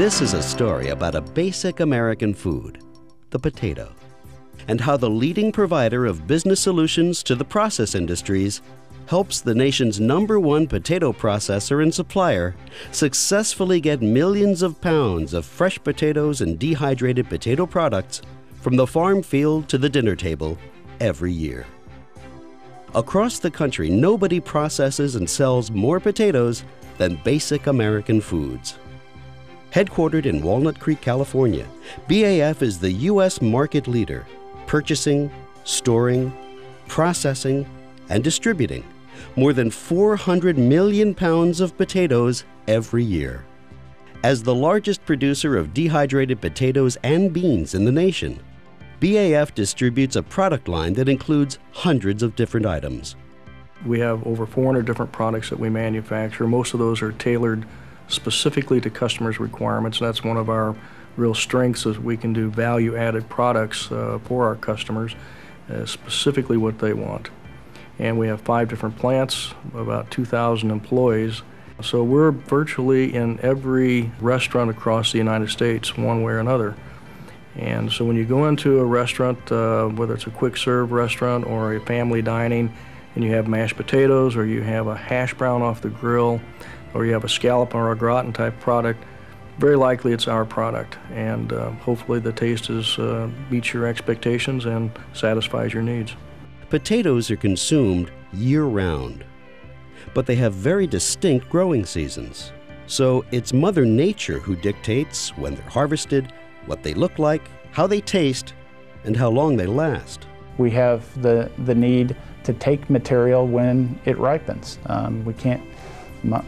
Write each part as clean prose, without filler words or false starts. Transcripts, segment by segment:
This is a story about a basic American food, the potato, and how the leading provider of business solutions to the process industries helps the nation's #1 potato processor and supplier successfully get millions of pounds of fresh potatoes and dehydrated potato products from the farm field to the dinner table every year. Across the country, nobody processes and sells more potatoes than Basic American Foods. Headquartered in Walnut Creek, California, BAF is the U.S. market leader, purchasing, storing, processing, and distributing more than 400 million pounds of potatoes every year. As the largest producer of dehydrated potatoes and beans in the nation, BAF distributes a product line that includes hundreds of different items. We have over 400 different products that we manufacture. Most of those are tailored specifically to customers' requirements. That's one of our real strengths, is we can do value-added products for our customers, specifically what they want. And we have 5 different plants, about 2,000 employees. So we're virtually in every restaurant across the United States, one way or another. And so when you go into a restaurant, whether it's a quick serve restaurant or a family dining, and you have mashed potatoes, or you have a hash brown off the grill, or you have a scallop or a gratin type product, very likely it's our product. And hopefully the taste meets your expectations and satisfies your needs. Potatoes are consumed year-round, but they have very distinct growing seasons. So it's Mother Nature who dictates when they're harvested, what they look like, how they taste, and how long they last. We have the need to take material when it ripens.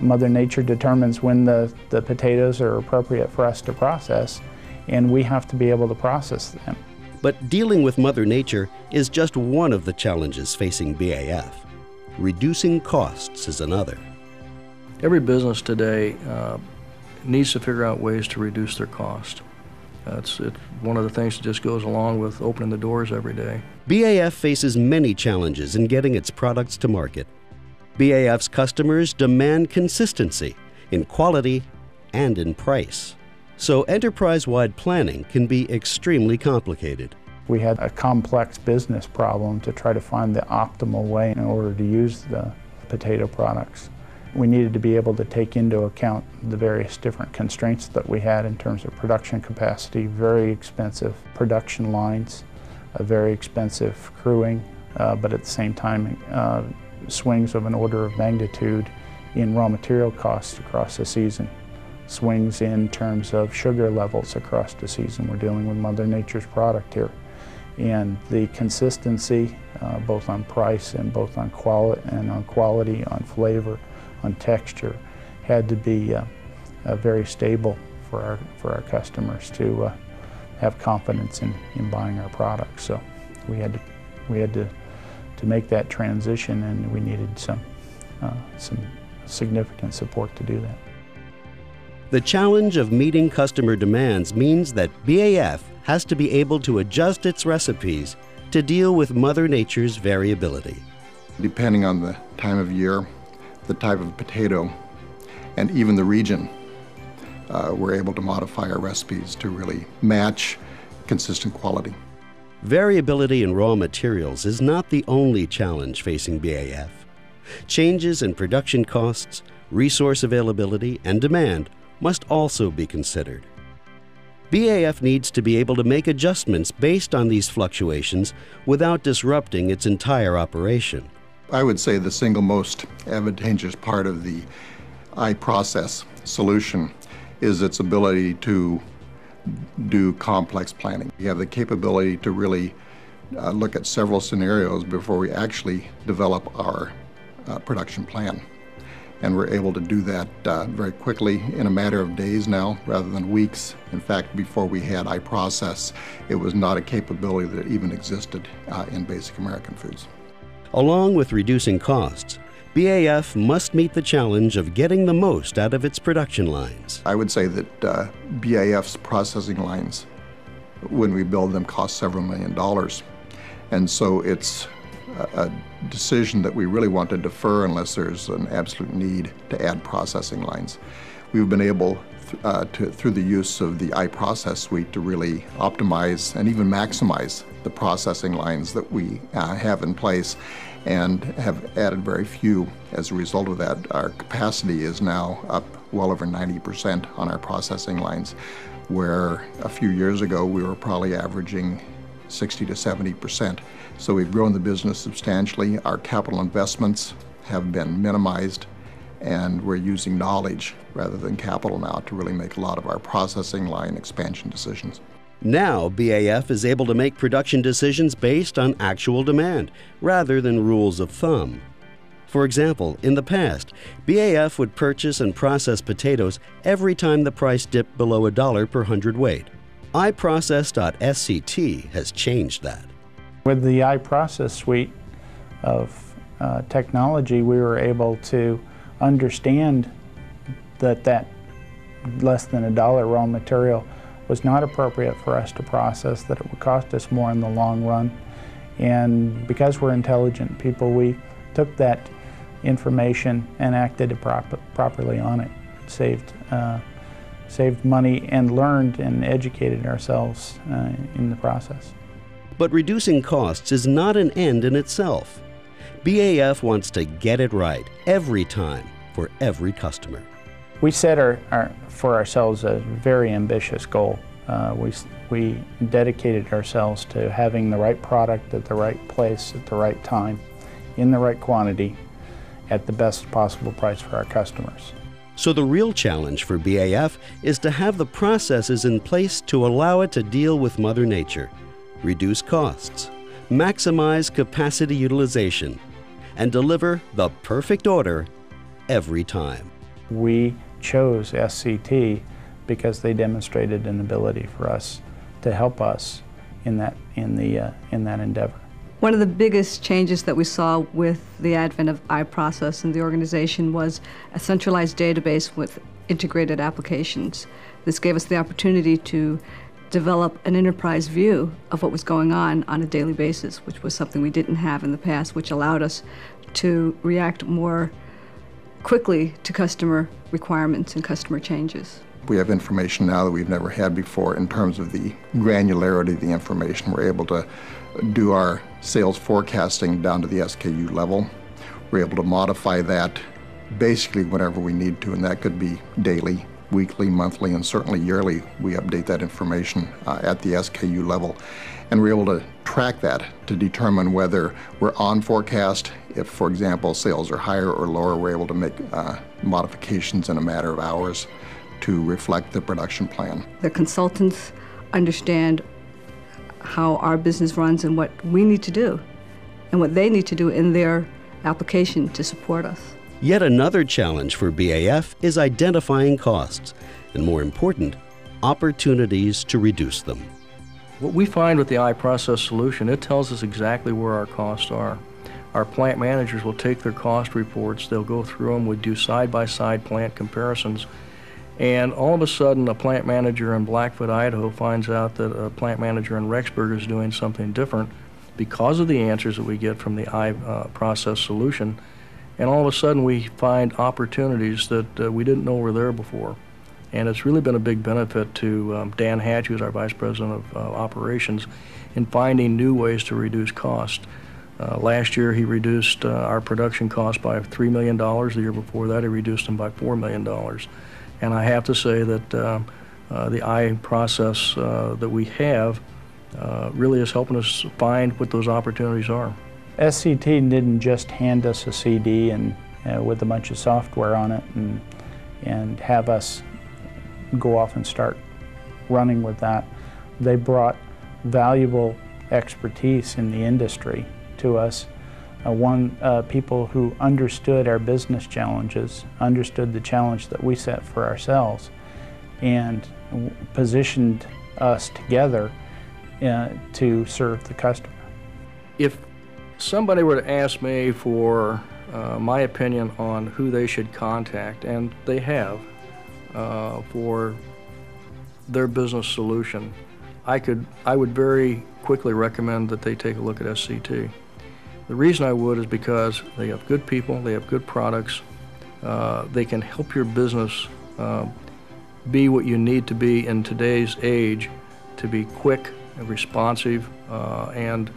Mother Nature determines when the potatoes are appropriate for us to process, and we have to be able to process them. But dealing with Mother Nature is just one of the challenges facing BAF. Reducing costs is another. Every business today needs to figure out ways to reduce their cost. It's one of the things that just goes along with opening the doors every day. BAF faces many challenges in getting its products to market. BAF's customers demand consistency in quality and in price. So enterprise-wide planning can be extremely complicated. We had a complex business problem to try to find the optimal way in order to use the potato products. We needed to be able to take into account the various different constraints that we had in terms of production capacity, very expensive production lines, a very expensive crewing, but at the same time swings of an order of magnitude in raw material costs across the season. Swings in terms of sugar levels across the season. We're dealing with Mother Nature's product here. And the consistency, both on price and both on quality, on flavor, on texture, had to be very stable for our customers to have confidence in buying our products. So we had to make that transition, and we needed some significant support to do that. The challenge of meeting customer demands means that BAF has to be able to adjust its recipes to deal with Mother Nature's variability. Depending on the time of year, the type of potato, and even the region, we're able to modify our recipes to really match consistent quality. Variability in raw materials is not the only challenge facing BAF. Changes in production costs, resource availability, and demand must also be considered. BAF needs to be able to make adjustments based on these fluctuations without disrupting its entire operation. I would say the single most advantageous part of the iProcess solution is its ability to do complex planning. We have the capability to really look at several scenarios before we actually develop our production plan. And we're able to do that very quickly in a matter of days now rather than weeks. In fact, before we had iProcess, it was not a capability that even existed in Basic American Foods. Along with reducing costs, BAF must meet the challenge of getting the most out of its production lines. I would say that BAF's processing lines, when we build them, cost several $million. And so it's a decision that we really want to defer unless there's an absolute need to add processing lines. we've been able through the use of the iProcess suite to really optimize and even maximize the processing lines that we have in place, and have added very few. As a result of that, our capacity is now up well over 90% on our processing lines, where a few years ago we were probably averaging 60 to 70%. So we've grown the business substantially. Our capital investments have been minimized, and we're using knowledge rather than capital now to really make a lot of our processing line expansion decisions. Now, BAF is able to make production decisions based on actual demand rather than rules of thumb. For example, in the past, BAF would purchase and process potatoes every time the price dipped below $1 per hundredweight. iProcess.SCT has changed that. With the iProcess suite of technology, we were able to understand that less than $1 raw material was not appropriate for us to process, that it would cost us more in the long run. And because we're intelligent people, we took that information and acted properly on it. Saved money and learned and educated ourselves in the process. But reducing costs is not an end in itself. BAF wants to get it right every time for every customer. We set for ourselves a very ambitious goal. We dedicated ourselves to having the right product at the right place at the right time, in the right quantity, at the best possible price for our customers. So the real challenge for BAF is to have the processes in place to allow it to deal with Mother Nature, reduce costs, maximize capacity utilization, and deliver the perfect order every time. We chose SCT because they demonstrated an ability for us to help us in that endeavor. One of the biggest changes that we saw with the advent of iProcess in the organization was a centralized database with integrated applications. This gave us the opportunity to develop an enterprise view of what was going on a daily basis, which was something we didn't have in the past, which allowed us to react more quickly to customer requirements and customer changes. We have information now that we've never had before in terms of the granularity of the information. We're able to do our sales forecasting down to the SKU level. We're able to modify that basically whenever we need to, and that could be daily, weekly, monthly, and certainly yearly. We update that information at the SKU level, and we're able to track that to determine whether we're on forecast. If, for example, sales are higher or lower, we're able to make modifications in a matter of hours to reflect the production plan. The consultants understand how our business runs and what we need to do and what they need to do in their application to support us. Yet another challenge for BAF is identifying costs, and more important, opportunities to reduce them. What we find with the iProcess solution, it tells us exactly where our costs are. Our plant managers will take their cost reports, they'll go through them, we do side-by-side plant comparisons, and all of a sudden a plant manager in Blackfoot, Idaho finds out that a plant manager in Rexburg is doing something different because of the answers that we get from the iProcess solution. And all of a sudden we find opportunities that we didn't know were there before. And it's really been a big benefit to Dan Hatch, who's our Vice President of Operations, in finding new ways to reduce cost. Last year he reduced our production cost by $3 million. The year before that he reduced them by $4 million. And I have to say that the iProcess that we have really is helping us find what those opportunities are. SCT didn't just hand us a CD and with a bunch of software on it and have us go off and start running with that. They brought valuable expertise in the industry to us. People who understood our business challenges, understood the challenge that we set for ourselves, and positioned us together to serve the customer. If somebody were to ask me for my opinion on who they should contact, and they have, for their business solution, I would very quickly recommend that they take a look at SCT. The reason I would is because they have good people, they have good products, they can help your business be what you need to be in today's age, to be quick and responsive and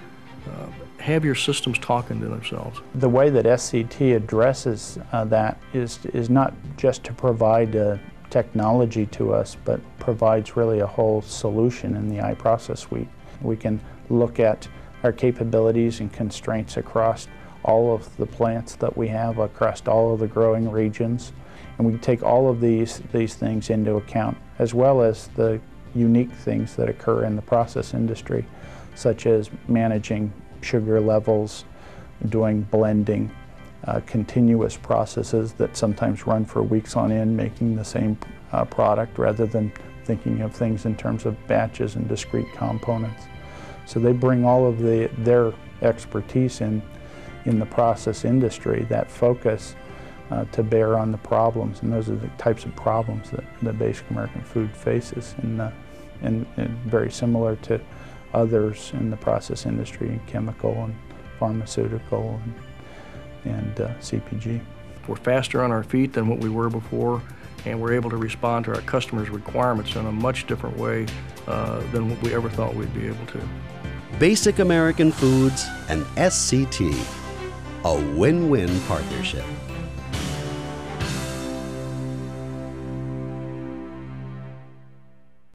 have your systems talking to themselves. The way that SCT addresses that is not just to provide technology to us, but provides really a whole solution in the iProcess suite. We can look at our capabilities and constraints across all of the plants that we have, across all of the growing regions, and we can take all of these things into account, as well as the unique things that occur in the process industry, such as managing sugar levels, doing blending, continuous processes that sometimes run for weeks on end, making the same product rather than thinking of things in terms of batches and discrete components. So they bring all of their expertise in the process industry, that focus, to bear on the problems, and those are the types of problems that Basic American Food faces, and very similar to others in the process industry, chemical and pharmaceutical and CPG. We're faster on our feet than what we were before, and we're able to respond to our customers' requirements in a much different way than what we ever thought we'd be able to. Basic American Foods and SCT, a win-win partnership.